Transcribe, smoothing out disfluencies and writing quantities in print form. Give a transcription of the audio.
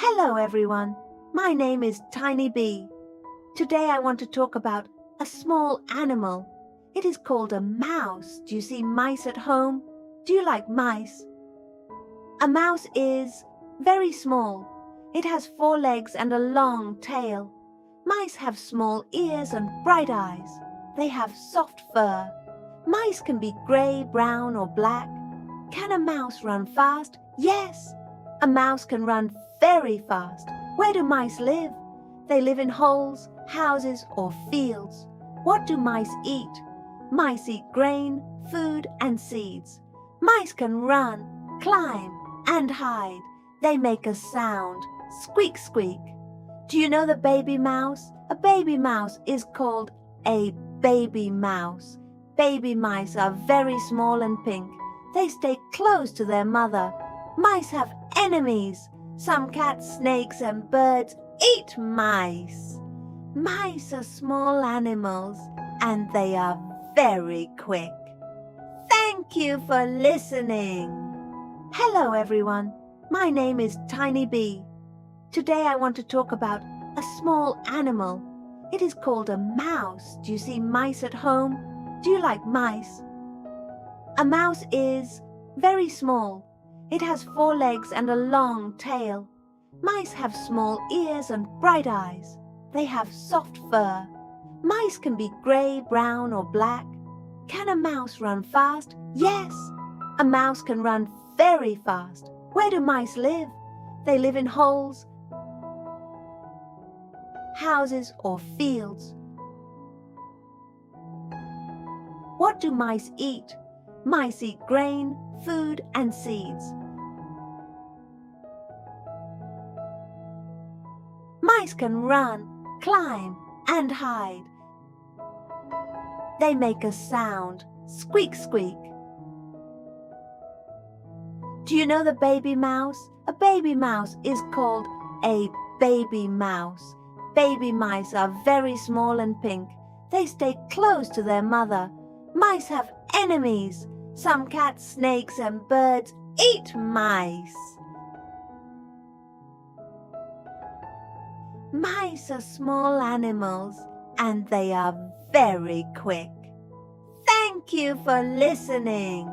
Hello everyone, my name is Tiny Bee. Today I want to talk about a small animal. It is called a mouse. Do you see mice at home? Do you like mice? A mouse is very small. It has 4 legs and a long tail. Mice have small ears and bright eyes. They have soft fur. Mice can be grey, brown or black. Can a mouse run fast? Yes, a mouse can run very fast. Where do mice live? They live in holes, houses or fields. What do mice eat? Mice eat grain, food and seeds. Mice can run, climb and hide. They make a sound, squeak squeak. Do you know the baby mouse? A baby mouse is called a baby mouse. Baby mice are very small and pink. They stay close to their mother. Mice have enemies. Some cats, snakes and birds eat mice. Mice are small animals and they are very quick. Thank you for listening. Hello everyone, my name is Tiny Bee. Today I want to talk about a small animal. It is called a mouse. Do you see mice at home? Do you like mice? A mouse is very small. It has 4 legs and a long tail. Mice have small ears and bright eyes. They have soft fur. Mice can be grey, brown or black. Can a mouse run fast? Yes, a mouse can run very fast. Where do mice live? They live in holes, houses or fields. What do mice eat? Mice eat grain, food and seeds. Mice can run, climb and hide. They make a sound, squeak squeak. Do you know the baby mouse? A baby mouse is called a baby mouse. Baby mice are very small and pink. They stay close to their mother. Mice have enemies. Some cats, snakes and birds eat mice. Mice are small animals and they are very quick. Thank you for listening.